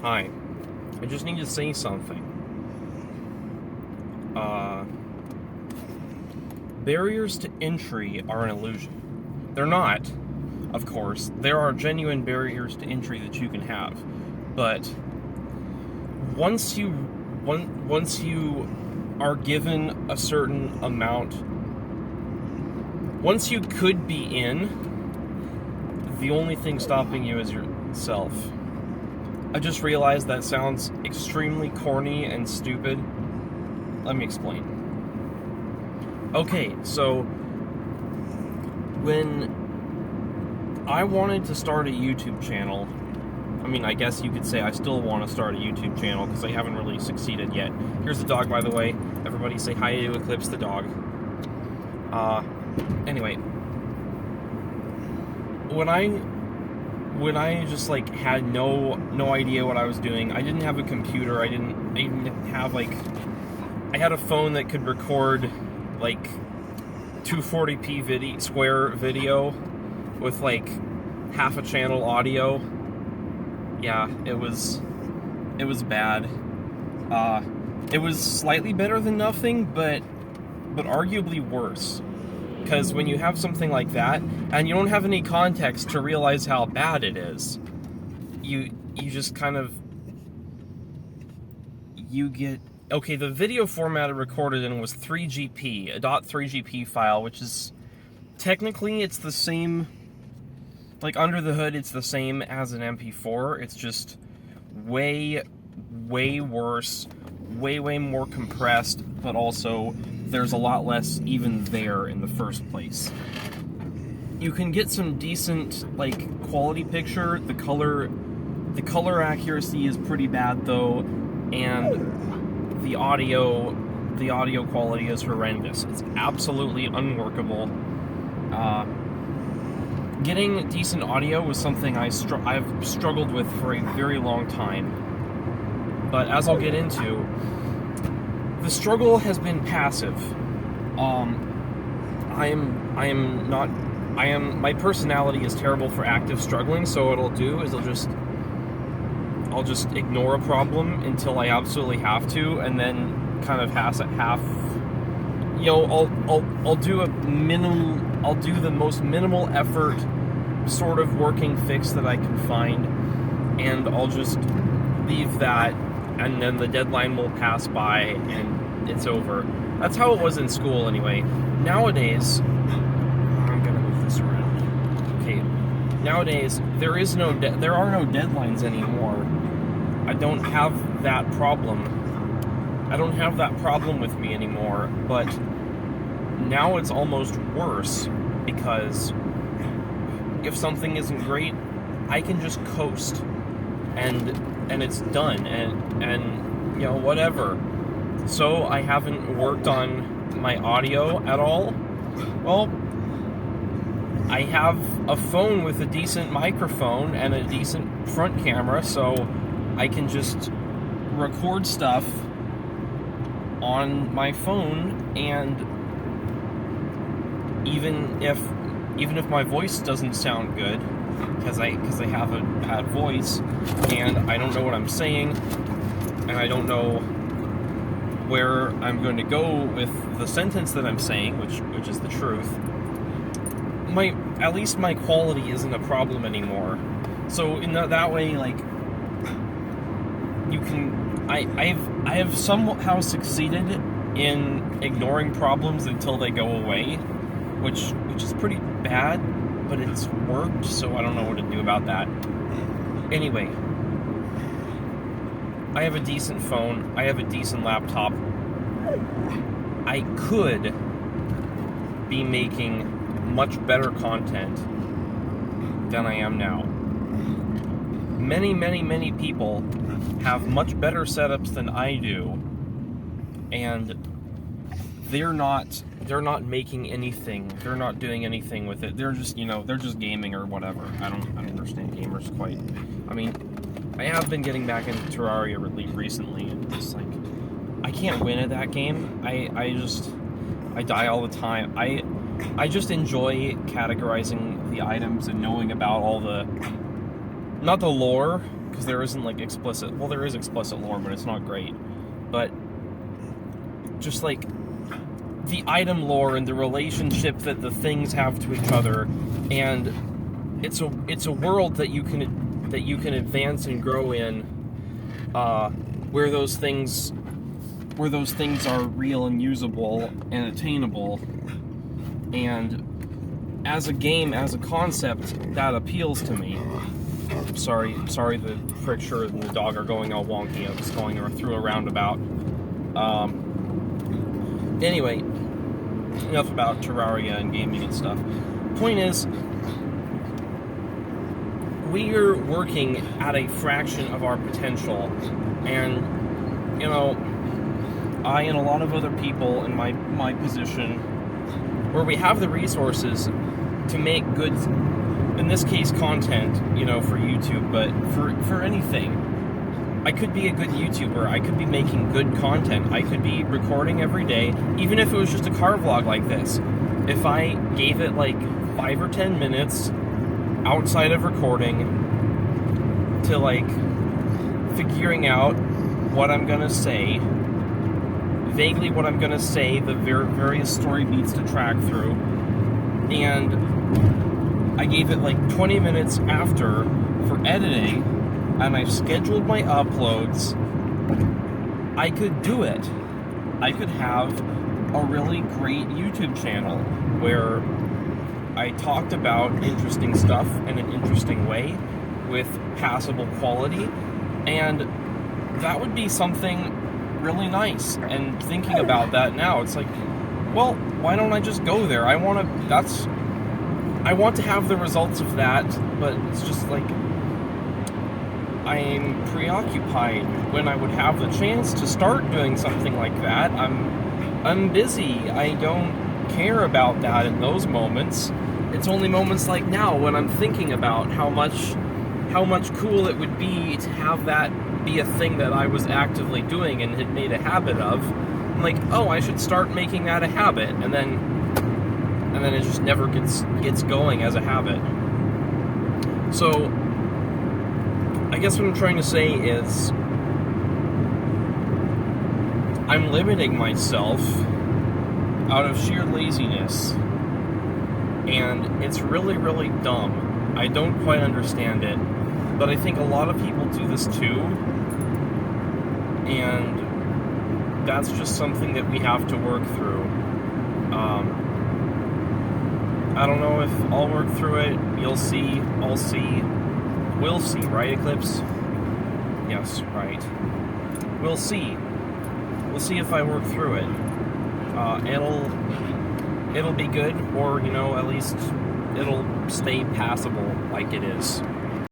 Hi. I just need to say something. Barriers to entry are an illusion. They're not, of course. There are genuine barriers to entry that you can have. But once you are given a certain amount, once you could be in, the only thing stopping you is yourself. I just realized that sounds extremely corny and stupid. Let me explain. Okay, so when I wanted to start a YouTube channel, I mean, I guess you could say I still want to start a YouTube channel because I haven't really succeeded yet. Here's the dog, by the way. Everybody say hi to Eclipse the dog. Anyway, when I just like had no idea what I was doing, I didn't have a computer. I didn't have like, I had a phone that could record like 240p square video with like half a channel audio. Yeah, it was bad. It was slightly better than nothing, but arguably worse. Because when you have something like that, and you don't have any context to realize how bad it is, you just kind of, you get, okay, the video format it recorded in was 3GP, a .3GP file, which is, technically it's the same, like under the hood it's the same as an MP4, it's just way worse, way more compressed, but also there's a lot less even there in the first place. You can get some decent like quality picture. The color accuracy is pretty bad though, and the audio quality is horrendous. It's absolutely unworkable. Getting decent audio was something I've struggled with for a very long time. But as I'll get into, the struggle has been passive. My personality is terrible for active struggling, so what I'll do is I'll just ignore a problem until I absolutely have to, and then kind of I'll do the most minimal effort sort of working fix that I can find, and I'll just leave that, and then the deadline will pass by and it's over. That's how it was in school anyway. Nowadays, I'm gonna move this around. Okay, nowadays there are no deadlines anymore. I don't have that problem. I don't have that problem with me anymore, but now it's almost worse, because if something isn't great, I can just coast and it's done, and you know, whatever. So I haven't worked on my audio at all. Well, I have a phone with a decent microphone and a decent front camera, so I can just record stuff on my phone, and even if my voice doesn't sound good, because I have a bad voice and I don't know what I'm saying, and I don't know where I'm going to go with the sentence that I'm saying, which is the truth, at least my quality isn't a problem anymore. So in that way, like, you can, I have somehow succeeded in ignoring problems until they go away, which is pretty bad, but it's worked, so I don't know what to do about that. Anyway, I have a decent phone, I have a decent laptop. I could be making much better content than I am now. Many people have much better setups than I do, and they're not making anything. They're not doing anything with it. They're just, they're just gaming or whatever. I don't understand gamers quite. I mean, I have been getting back into Terraria recently, and it's like, I can't win at that game. I die all the time. I just enjoy categorizing the items and knowing about all the, not the lore, because because there isn't like explicit. Well, there is explicit lore, but it's not great. But just like the item lore and the relationship that the things have to each other, and it's a world that you can advance and grow in, where those things are real and usable and attainable. And as a game, as a concept, that appeals to me. Sorry, the friction and the dog are going all wonky. I'm just going through a roundabout. Anyway, enough about Terraria and gaming and stuff. Point is, we are working at a fraction of our potential, and you know, I and a lot of other people in my position, where we have the resources to make good, in this case, content, you know, for YouTube, but for anything. I could be a good YouTuber. I could be making good content. I could be recording every day, even if it was just a car vlog like this. If I gave it like 5 or 10 minutes outside of recording to like figuring out what I'm gonna say, vaguely what I'm gonna say, the various story beats to track through, and I gave it like 20 minutes after for editing, and I scheduled my uploads, I could do it. I could have a really great YouTube channel where I talked about interesting stuff in an interesting way with passable quality, and that would be something really nice. And thinking about that now, it's like, well, why don't I just go there? I want to have the results of that, but it's just like I'm preoccupied when I would have the chance to start doing something like that. I'm busy. I don't care about that in those moments. It's only moments like now when I'm thinking about how much cool it would be to have that be a thing that I was actively doing and had made a habit of. I'm like, oh, I should start making that a habit, and then it just never gets going as a habit. So I guess what I'm trying to say is I'm limiting myself out of sheer laziness, and it's really, really dumb. I don't quite understand it, but I think a lot of people do this too, and that's just something that we have to work through. I don't know if I'll work through it. You'll see. I'll see. We'll see, right, Eclipse? Yes, right. We'll see. We'll see if I work through it. It'll be good, or, you know, at least it'll stay passable like it is.